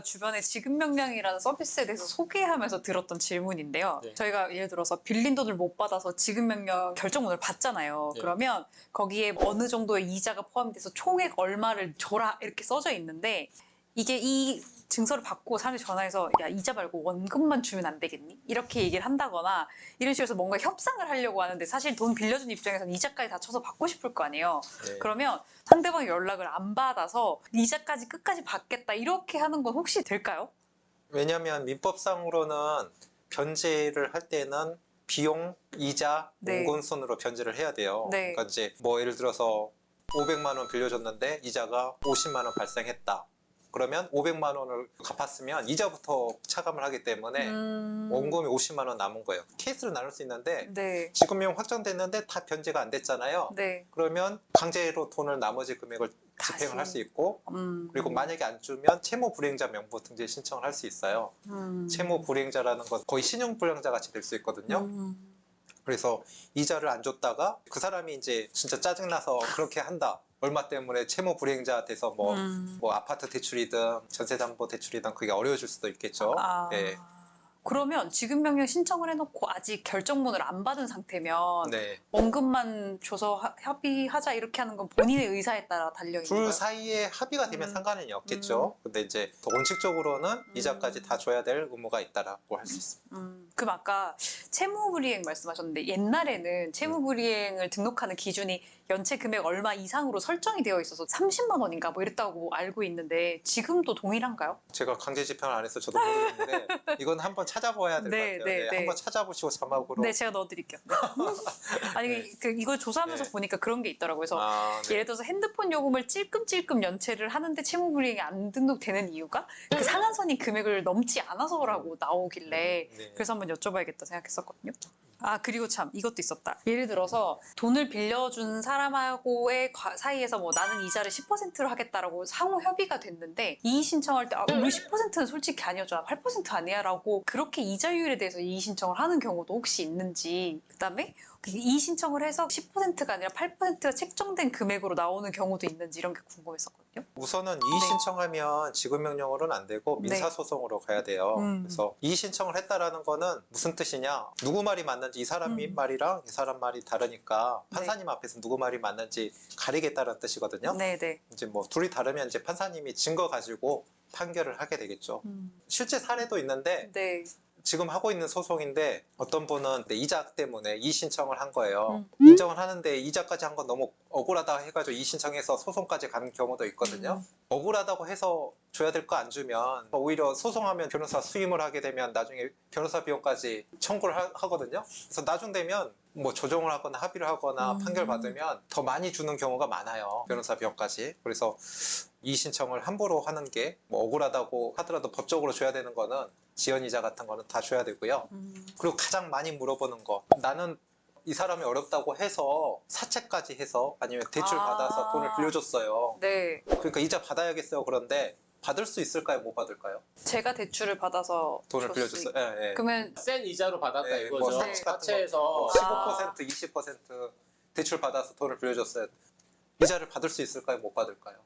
제가 주변에 지급명령이라는 서비스에 대해서 소개하면서 들었던 질문인데요. 네. 저희가 예를 들어서 빌린 돈을 못 받아서 지급명령 결정문을 받잖아요. 네. 그러면 거기에 어느 정도의 이자가 포함돼서 총액 얼마를 줘라 이렇게 써져 있는데 이게 이 증서를 받고 사람들이 전화해서 야 이자 말고 원금만 주면 안 되겠니? 이렇게 얘기를 한다거나 이런 식으로 해서 뭔가 협상을 하려고 하는데 사실 돈 빌려준 입장에서는 이자까지 다 쳐서 받고 싶을 거 아니에요. 네. 그러면 상대방이 연락을 안 받아서 이자까지 끝까지 받겠다 이렇게 하는 건 혹시 될까요? 왜냐하면 민법상으로는 변제를 할 때는 비용, 이자, 네. 원금순으로 변제를 해야 돼요. 네. 그러니까 이제 뭐 예를 들어서 500만 원 빌려줬는데 이자가 50만 원 발생했다. 그러면 500만 원을 갚았으면 이자부터 차감을 하기 때문에 원금이 50만 원 남은 거예요. 케이스를 나눌 수 있는데 네. 지급명 확정됐는데 다 변제가 안 됐잖아요. 네. 그러면 강제로 돈을 나머지 금액을 집행을 할 수 있고 그리고 만약에 안 주면 채무 불이행자 명부 등재 신청을 할 수 있어요. 채무 불이행자라는 건 거의 신용 불량자 같이 될 수 있거든요. 그래서 이자를 안 줬다가 그 사람이 이제 진짜 짜증나서 그렇게 한다. 얼마 때문에 채무 불이행자 돼서 뭐 아파트 대출이든 전세담보 대출이든 그게 어려워질 수도 있겠죠. 아, 네. 그러면 지급명령 신청을 해놓고 아직 결정문을 안 받은 상태면 네. 원금만 줘서 협의하자 이렇게 하는 건 본인의 의사에 따라 달려 있는 거예요? 둘 사이에 합의가 되면 상관은 없겠죠. 근데 이제 원칙적으로는 이자까지 다 줘야 될 의무가 있다라고 할 수 있습니다. 그럼 아까 채무불이행 말씀하셨는데 옛날에는 채무불이행을 등록하는 기준이 연체 금액 얼마 이상으로 설정이 되어 있어서 30만 원인가 뭐 이랬다고 알고 있는데 지금도 동일한가요? 제가 강제 집행을 안 해서 저도 모르겠는데 이건 한번 찾아봐야 될 것 네, 같아요. 네, 네. 한번 찾아보시고 자막으로. 네, 제가 넣어드릴게요. 네. 아니, 네. 이걸 조사하면서 네. 보니까 그런 게 있더라고요. 그래서 네. 예를 들어서 핸드폰 요금을 찔끔찔끔 연체를 하는데 채무불이행이 안 등록되는 이유가 그 상한선이 금액을 넘지 않아서라고 나오길래 네. 그래서 한번 여쭤봐야겠다 생각했었거든요. 아, 그리고 참 이것도 있었다. 예를 들어서 돈을 빌려준 사람하고의 사이에서 뭐 나는 이자를 10%로 하겠다라고 상호 협의가 됐는데 이의 신청할 때 아, 우리 10%는 솔직히 아니었잖아. 8% 아니야 라고 그렇게 이자율에 대해서 이의 신청을 하는 경우도 혹시 있는지 그다음에 이의 신청을 해서 10%가 아니라 8%가 책정된 금액으로 나오는 경우도 있는지 이런 게 궁금했었거든요. 우선은 이의 신청하면 지급명령으로는 안 되고 네. 민사소송으로 가야 돼요. 그래서 이의 신청을 했다라는 거는 무슨 뜻이냐? 누구 말이 맞는지 이 사람 말이랑 이 사람 말이 다르니까 판사님 앞에서 누구 말이 맞는지 가리겠다는 뜻이거든요. 네네. 이제 뭐 둘이 다르면 이제 판사님이 증거 가지고 판결을 하게 되겠죠. 실제 사례도 있는데 네. 지금 하고 있는 소송인데 어떤 분은 이자 때문에 이의 신청을 한 거예요. 인정을 하는데 이자까지 한 건 너무 억울하다 해가지고 이의 신청해서 소송까지 가는 경우도 있거든요. 억울하다고 해서 줘야 될 거 안 주면 오히려 소송하면 변호사 수임을 하게 되면 나중에 변호사 비용까지 청구를 하거든요. 그래서 나중 되면 뭐 조정을 하거나 합의를 하거나 판결 받으면 더 많이 주는 경우가 많아요. 변호사 비용까지. 그래서 이의 신청을 함부로 하는 게 뭐 억울하다고 하더라도 법적으로 줘야 되는 거는 지연이자 같은 거는 다 줘야 되고요. 그리고 가장 많이 물어보는 거 나는 이 사람이 어렵다고 해서 사채까지 해서 아니면 대출 받아서 돈을 빌려줬어요. 네. 그러니까 이자 받아야겠어요. 그런데 받을 수 있을까요? 못 받을까요? 제가 대출을 받아서 돈을 빌려줬어요. 예, 예. 그러면 센 이자로 받았다 예, 이거죠. 뭐 사채 같은 거 사채에서 15%, 20% 대출 받아서 돈을 빌려줬어요. 이자를 받을 수 있을까요? 못 받을까요?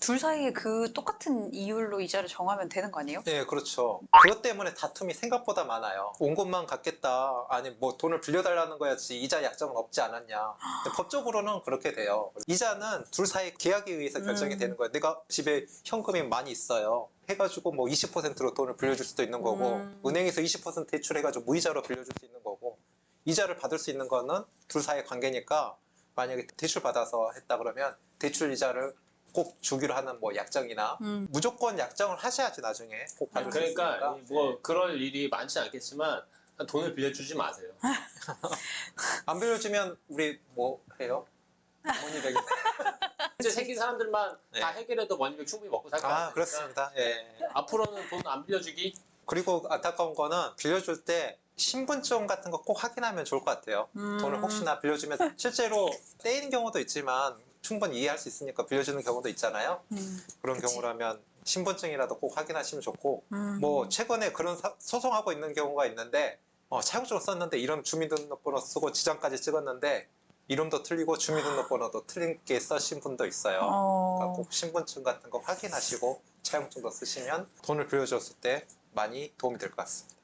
둘 사이에 그 똑같은 이율로 이자를 정하면 되는 거 아니에요? 네, 그렇죠. 그것 때문에 다툼이 생각보다 많아요. 원금만 갚겠다. 아니, 뭐 돈을 빌려달라는 거였지 이자 약정은 없지 않았냐. 근데 법적으로는 그렇게 돼요. 이자는 둘 사이 계약에 의해서 결정이 되는 거예요. 내가 집에 현금이 많이 있어요. 해가지고 뭐 20%로 돈을 빌려줄 수도 있는 거고 은행에서 20% 대출해가지고 무이자로 빌려줄 수 있는 거고 이자를 받을 수 있는 거는 둘 사이의 관계니까 만약에 대출 받아서 했다 그러면 대출 이자를 꼭 주기로 하는 뭐 약정이나 무조건 약정을 하셔야지 나중에 꼭 받을 수 그러니까 있으니까. 뭐 그럴 일이 많지 않겠지만 돈을 빌려주지 마세요. 안 빌려주면 우리 뭐 해요? 어머니 댁. 이제 생긴 사람들만 네. 다 해결해도 원인을 충분히 먹고 살 것 같아요. 아, 그렇습니다. 예. 앞으로는 돈 안 빌려주기. 그리고 안타까운 거는 빌려줄 때 신분증 같은 거 꼭 확인하면 좋을 것 같아요. 돈을 혹시나 빌려주면 실제로 떼이는 경우도 있지만 충분히 이해할 수 있으니까 빌려주는 경우도 있잖아요. 그런 그치. 경우라면 신분증이라도 꼭 확인하시면 좋고 뭐 최근에 그런 소송하고 있는 경우가 있는데 차용증을 썼는데 이름 주민등록번호 쓰고 지장까지 찍었는데 이름도 틀리고 주민등록번호도 틀리게 쓰신 분도 있어요. 그러니까 어. 꼭 신분증 같은 거 확인하시고 차용증도 쓰시면 돈을 빌려줬을 때 많이 도움이 될 것 같습니다.